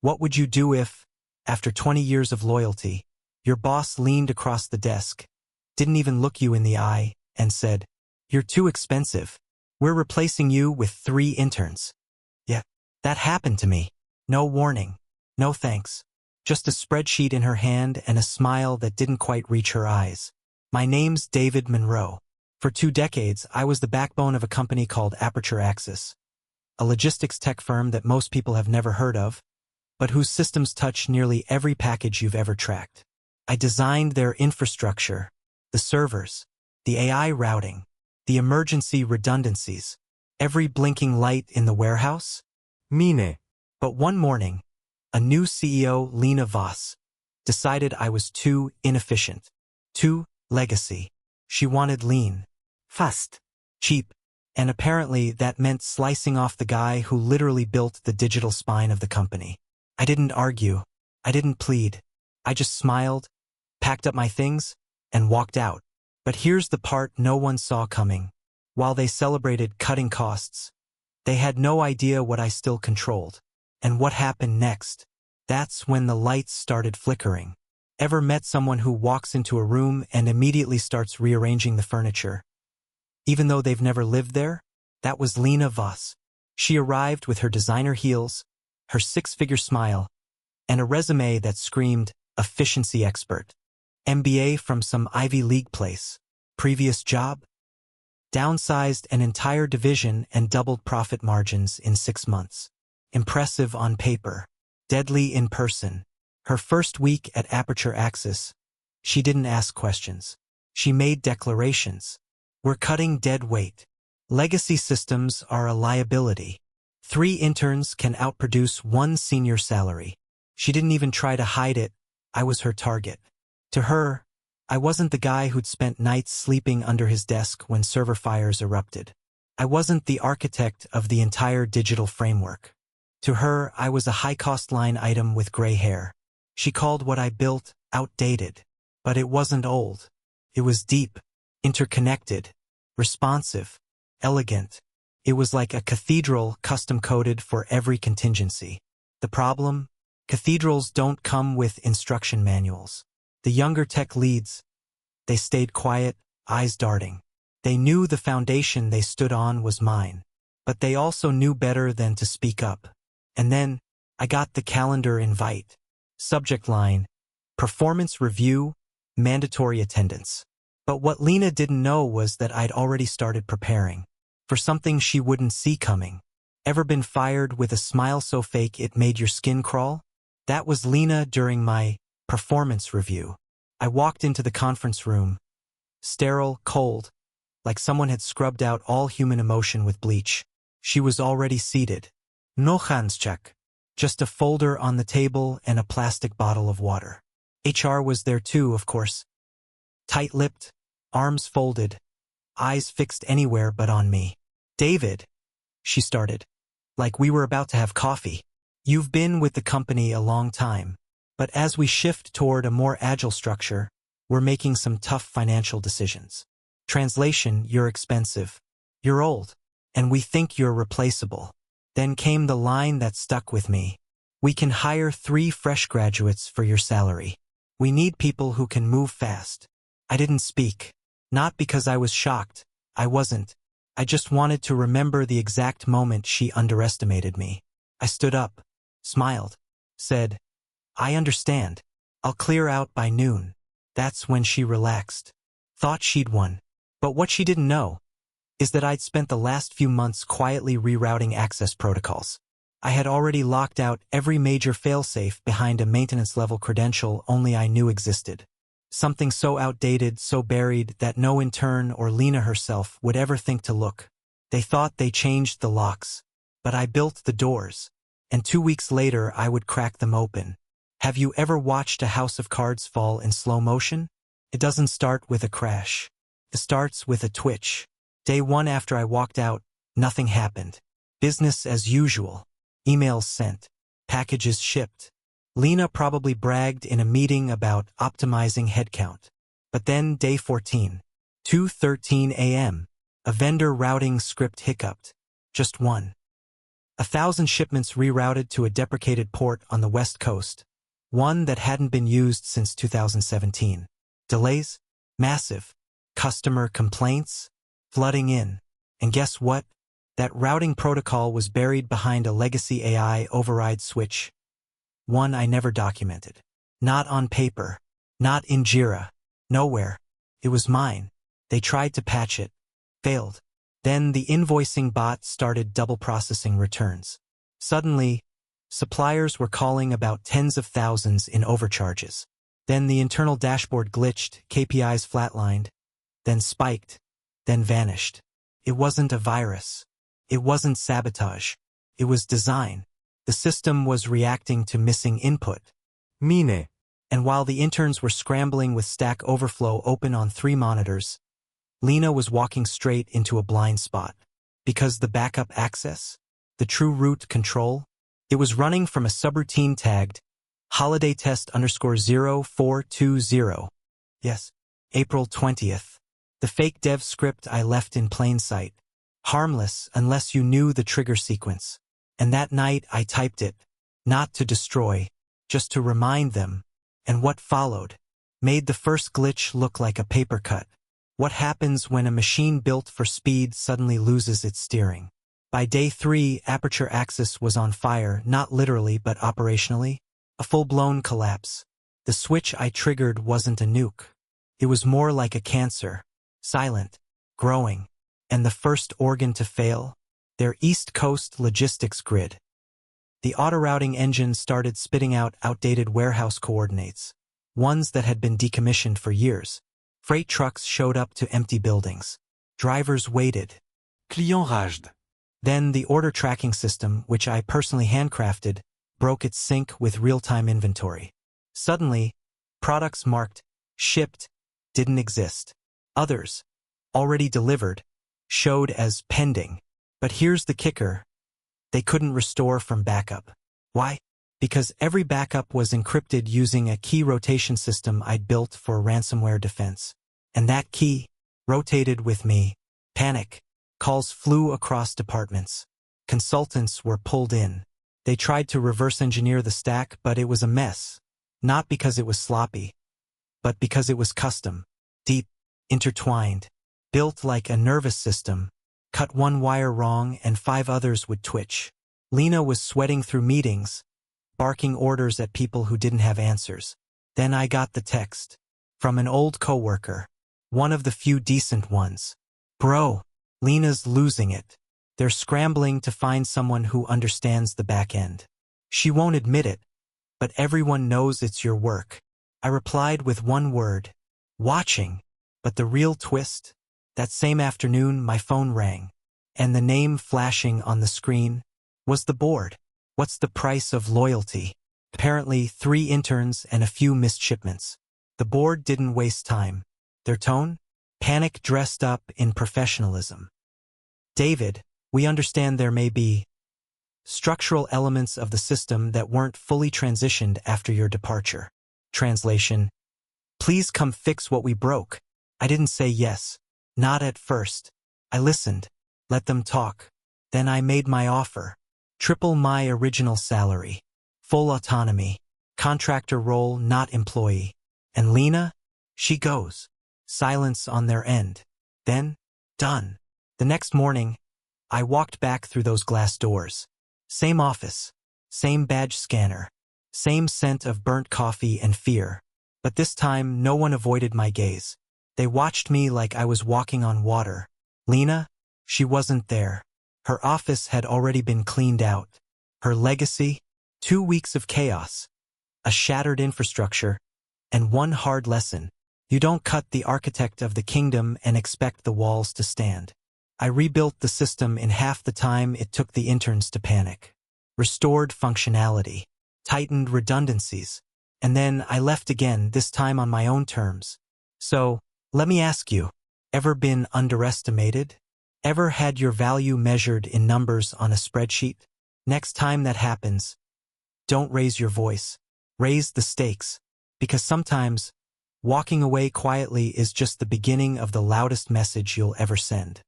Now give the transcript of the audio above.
What would you do if, after 20 years of loyalty, your boss leaned across the desk, didn't even look you in the eye, and said, "You're too expensive. We're replacing you with 3 interns." Yeah, that happened to me. No warning. No thanks. Just a spreadsheet in her hand and a smile that didn't quite reach her eyes. My name's David Monroe. For 2 decades, I was the backbone of a company called AITA-style, a logistics tech firm that most people have never heard of, but whose systems touch nearly every package you've ever tracked. I designed their infrastructure, the servers, the AI routing, the emergency redundancies, every blinking light in the warehouse. Mine. But one morning, a new CEO, Lena Voss, decided I was too inefficient, too legacy. She wanted lean, fast, cheap, and apparently that meant slicing off the guy who literally built the digital spine of the company. I didn't argue. I didn't plead. I just smiled, packed up my things, and walked out. But here's the part no one saw coming. While they celebrated cutting costs, they had no idea what I still controlled. And what happened next? That's when the lights started flickering. Ever met someone who walks into a room and immediately starts rearranging the furniture, even though they've never lived there? That was Lena Voss. She arrived with her designer heels, her 6-figure smile, and a resume that screamed, efficiency expert. MBA from some Ivy League place. Previous job? Downsized an entire division and doubled profit margins in 6 months. Impressive on paper. Deadly in person. Her first week at AITA-style, she didn't ask questions. She made declarations. We're cutting dead weight. Legacy systems are a liability. 3 interns can outproduce 1 senior salary. She didn't even try to hide it. I was her target. To her, I wasn't the guy who'd spent nights sleeping under his desk when server fires erupted. I wasn't the architect of the entire digital framework. To her, I was a high-cost line item with gray hair. She called what I built outdated. But it wasn't old. It was deep, interconnected, responsive, elegant. It was like a cathedral custom-coded for every contingency. The problem? Cathedrals don't come with instruction manuals. The younger tech leads, they stayed quiet, eyes darting. They knew the foundation they stood on was mine. But they also knew better than to speak up. And then, I got the calendar invite. Subject line, performance review, mandatory attendance. But what Lena didn't know was that I'd already started preparing for something she wouldn't see coming. Ever been fired with a smile so fake it made your skin crawl? That was Lena during my performance review. I walked into the conference room, sterile, cold, like someone had scrubbed out all human emotion with bleach. She was already seated. No handshake. Just a folder on the table and a plastic bottle of water. HR was there too, of course. Tight-lipped, arms folded, eyes fixed anywhere but on me. "David," she started, like we were about to have coffee. "You've been with the company a long time, but as we shift toward a more agile structure, we're making some tough financial decisions. Translation, you're expensive. You're old. And we think you're replaceable." Then came the line that stuck with me. "We can hire 3 fresh graduates for your salary. We need people who can move fast." I didn't speak. Not because I was shocked. I wasn't. I just wanted to remember the exact moment she underestimated me. I stood up, smiled, said, "I understand. I'll clear out by noon." That's when she relaxed. Thought she'd won. But what she didn't know is that I'd spent the last few months quietly rerouting access protocols. I had already locked out every major failsafe behind a maintenance-level credential only I knew existed. Something so outdated, so buried, that no intern or Lena herself would ever think to look. They thought they changed the locks, but I built the doors, and 2 weeks later I would crack them open. Have you ever watched a house of cards fall in slow motion? It doesn't start with a crash. It starts with a twitch. Day 1 after I walked out, nothing happened. Business as usual. Emails sent. Packages shipped. Lena probably bragged in a meeting about optimizing headcount. But then day 14. 2:13 a.m. A vendor routing script hiccuped. Just one. 1,000 shipments rerouted to a deprecated port on the West Coast, one that hadn't been used since 2017. Delays? Massive. Customer complaints? Flooding in. And guess what? That routing protocol was buried behind a legacy AI override switch. One I never documented. Not on paper. Not in Jira. Nowhere. It was mine. They tried to patch it. Failed. Then the invoicing bot started double processing returns. Suddenly, suppliers were calling about tens of thousands in overcharges. Then the internal dashboard glitched, KPIs flatlined, then spiked, then vanished. It wasn't a virus. It wasn't sabotage. It was design. The system was reacting to missing input. Mine. And while the interns were scrambling with Stack Overflow open on 3 monitors, Lena was walking straight into a blind spot. Because the backup access, the true root control, it was running from a subroutine tagged holiday test _0420. Yes, April 20th. The fake dev script I left in plain sight. Harmless unless you knew the trigger sequence. And that night I typed it, not to destroy, just to remind them. And what followed made the first glitch look like a paper cut. What happens when a machine built for speed suddenly loses its steering? By day 3, aperture axis was on fire, not literally but operationally. A full-blown collapse. The switch I triggered wasn't a nuke. It was more like a cancer. Silent. Growing. And the first organ to fail? Their East Coast logistics grid. The auto-routing engine started spitting out outdated warehouse coordinates. Ones that had been decommissioned for years. Freight trucks showed up to empty buildings. Drivers waited. Client raged. Then the order tracking system, which I personally handcrafted, broke its sync with real-time inventory. Suddenly, products marked shipped didn't exist. Others, already delivered, showed as pending. But here's the kicker. They couldn't restore from backup. Why? Because every backup was encrypted using a key rotation system I'd built for ransomware defense. And that key rotated with me. Panic. Calls flew across departments. Consultants were pulled in. They tried to reverse engineer the stack, but it was a mess. Not because it was sloppy, but because it was custom, deep, intertwined, built like a nervous system. Cut one wire wrong and 5 others would twitch. Lena was sweating through meetings, barking orders at people who didn't have answers. Then I got the text. From an old coworker. One of the few decent ones. Bro, Lena's losing it. They're scrambling to find someone who understands the back end. She won't admit it, but everyone knows it's your work. I replied with one word. Watching. But the real twist? That same afternoon, my phone rang. And the name flashing on the screen was the board. What's the price of loyalty? Apparently 3 interns and a few missed shipments. The board didn't waste time. Their tone? Panic dressed up in professionalism. David, we understand there may be structural elements of the system that weren't fully transitioned after your departure. Translation. Please come fix what we broke. I didn't say yes. Not at first. I listened. Let them talk. Then I made my offer. Triple my original salary. Full autonomy. Contractor role, not employee. And Lena? She goes. Silence on their end. Then, done. The next morning, I walked back through those glass doors. Same office. Same badge scanner. Same scent of burnt coffee and fear. But this time, no one avoided my gaze. They watched me like I was walking on water. Lena? She wasn't there. Her office had already been cleaned out. Her legacy? 2 weeks of chaos. A shattered infrastructure. And one hard lesson. You don't cut the architect of the kingdom and expect the walls to stand. I rebuilt the system in half the time it took the interns to panic. Restored functionality. Tightened redundancies. And then I left again, this time on my own terms. So, let me ask you, ever been underestimated? Ever had your value measured in numbers on a spreadsheet? Next time that happens, don't raise your voice. Raise the stakes. Because sometimes, walking away quietly is just the beginning of the loudest message you'll ever send.